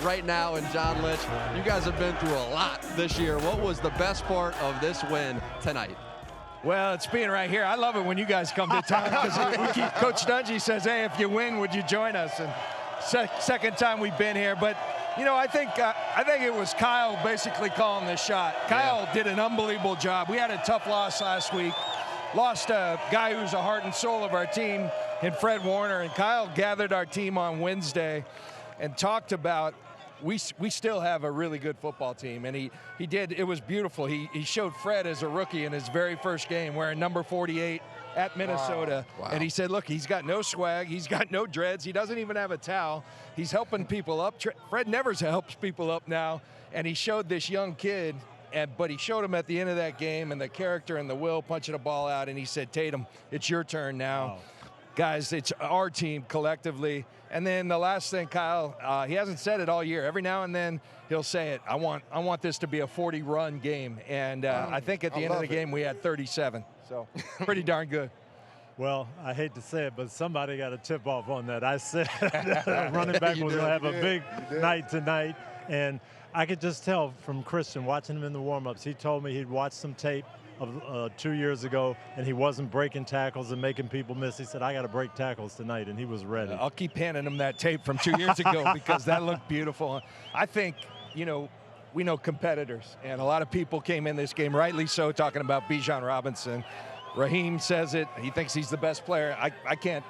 right now and John Lynch. You guys have been through a lot this year. What was the best part of this win tonight? Well, it's being right here. I love it when you guys come to town because Coach Dungy says, hey, if you win, would you join us? And second time we've been here. But, you know, I think it was Kyle basically calling the shot. Kyle did an unbelievable job. We had a tough loss last week. Lost a guy who's the heart and soul of our team in Fred Warner. And Kyle gathered our team on Wednesday and talked about we still have a really good football team, and he did. It was beautiful. He showed Fred as a rookie in his very first game wearing number 48 at Minnesota. Wow. And he said, look, he's got no swag, he's got no dreads, he doesn't even have a towel. He's helping people up. Fred never helps people up now, and he showed this young kid, but he showed him at the end of that game and the character and the will punching a ball out, and he said, Tatum, it's your turn now. Wow. Guys, it's our team collectively. And then the last thing, Kyle, he hasn't said it all year. Every now and then he'll say it. I want this to be a 40-run game. And I think at the end of the game we had 37. So pretty darn good. Well, I hate to say it, but somebody got a tip off on that. I said running back was going to have a big night tonight. And I could just tell from Christian watching him in the warm-ups. He told me he'd watched some tape of 2 years ago, and he wasn't breaking tackles and making people miss. He said, I got to break tackles tonight, and he was ready. I'll keep handing him that tape from 2 years ago because that looked beautiful. I think, you know, we know competitors, and a lot of people came in this game, rightly so, talking about Bijan Robinson. Raheem says it. He thinks he's the best player. I can't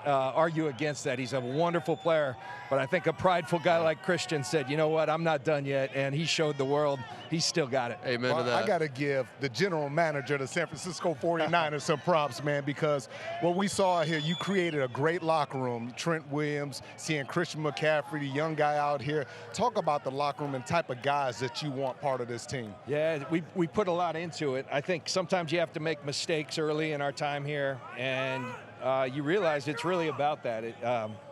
argue against that. He's a wonderful player, but I think a prideful guy like Christian said, you know what, I'm not done yet, and he showed the world he's still got it. Amen to that. I got to give the general manager of the San Francisco 49ers some props, man, because what we saw here, you created a great locker room. Trent Williams, seeing Christian McCaffrey, the young guy out here. Talk about the locker room and type of guys that you want part of this team. Yeah, we put a lot into it. I think sometimes you have to make mistakes early in our time here, and you realize it's really about that.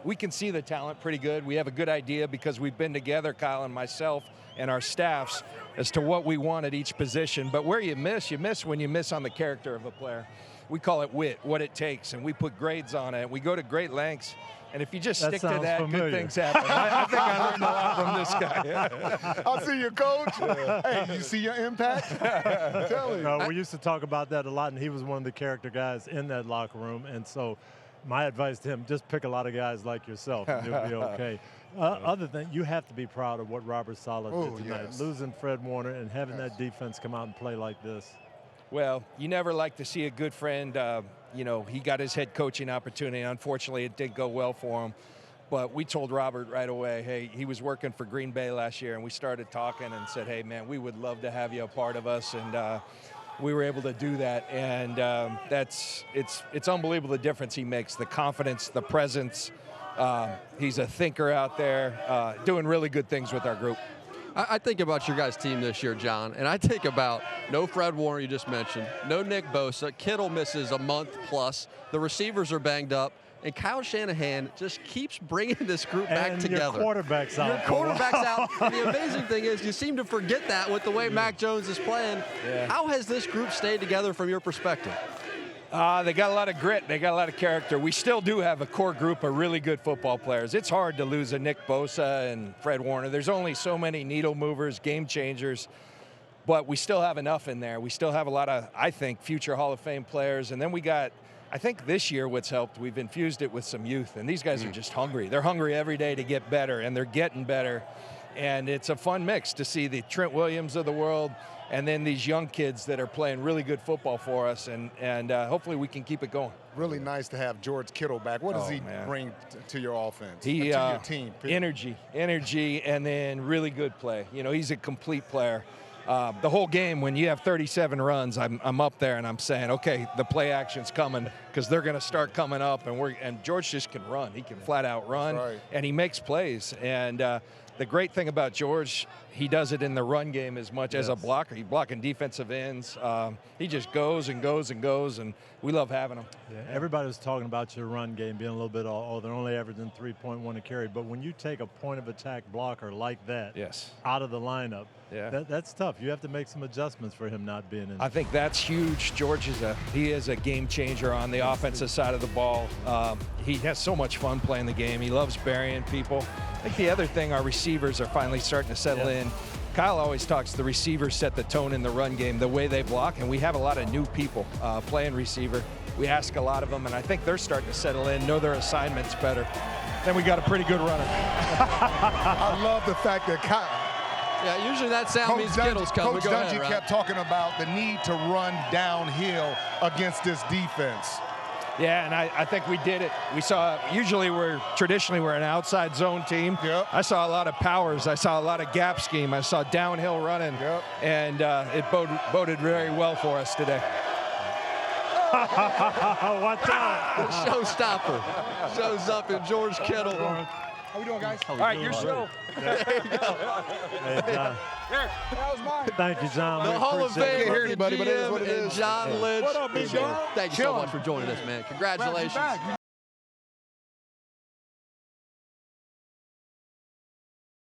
We can see the talent pretty good. We have a good idea because we've been together, Kyle and myself and our staffs, as to what we want at each position. But where you miss when you miss on the character of a player. We call it wit, what it takes, and we put grades on it. We go to great lengths, and if you just stick to that, familiar. good things happen. I think I learned a lot from this guy. I see you, Coach. Hey, you see your impact? Tell me. No, we used to talk about that a lot, and he was one of the character guys in that locker room. And so my advice to him, just pick a lot of guys like yourself, and you'll be okay. Other than you have to be proud of what Robert Saleh did tonight. Yes. Losing Fred Warner and having that defense come out and play like this. Well, you never like to see a good friend, you know, he got his head coaching opportunity. Unfortunately, it didn't go well for him. But we told Robert right away, hey, he was working for Green Bay last year, and we started talking and said, hey, man, we would love to have you a part of us. And we were able to do that. And it's unbelievable the difference he makes, the confidence, the presence. He's a thinker out there, doing really good things with our group. I think about your guys' team this year, John, and I think about no Fred Warner, you just mentioned, no Nick Bosa, Kittle misses a month plus, the receivers are banged up, and Kyle Shanahan just keeps bringing this group back together. Your quarterback's out. Your quarterback's out. And the amazing thing is you seem to forget that with the way Mac Jones is playing. Yeah. How has this group stayed together from your perspective? They got a lot of grit. They got a lot of character. We still do have a core group of really good football players. It's hard to lose a Nick Bosa and Fred Warner. There's only so many needle movers, game changers, but we still have enough in there. We still have a lot of, I think, future Hall of Fame players. And then we got, I think this year what's helped, we've infused it with some youth, and these guys are just hungry. They're hungry every day to get better, and they're getting better. And it's a fun mix to see the Trent Williams of the world and then these young kids that are playing really good football for us, and hopefully we can keep it going. Really nice to have George Kittle back. What does he bring to your offense, to your team? Energy, and then really good play. You know, he's a complete player. The whole game, when you have 37 runs, I'm up there and I'm saying, okay, the play action's coming because they're going to start coming up, and George just can run. He can flat out run, and he makes plays. And the great thing about George, he does it in the run game as much as a blocker. He's blocking defensive ends. He just goes and goes and goes, and we love having him. Yeah, everybody was talking about your run game being a little bit, they're only averaging 3.1 a carry. But when you take a point of attack blocker like that out of the lineup, that's tough. You have to make some adjustments for him not being in. I think that's huge. George is a game changer on the offensive side of the ball. He has so much fun playing the game. He loves burying people. I think the other thing, our receivers are finally starting to settle in. Kyle always talks the receivers set the tone in the run game, the way they block, and we have a lot of new people playing receiver. We ask a lot of them, and I think they're starting to settle in, know their assignments better. Then we got a pretty good runner. I love the fact that Kyle. Yeah, usually that sound means Kittle's coming. Coach Dungy kept talking about the need to run downhill against this defense. Yeah, and I think we did it. We saw, usually traditionally we're an outside zone team. Yep. I saw a lot of powers. I saw a lot of gap scheme. I saw downhill running. Yep. And it boded very well for us today. Watch out. The showstopper shows up in George Kittle. How we doing, guys? All right, your show. There you go. Hey, John. There, that was mine. Thank you, John. The We Hall of appreciate it. Fame, Can't hear anybody, but it is GM what it and is. John Lynch. What up, big dog? Thank you so much for joining us, man. Congratulations.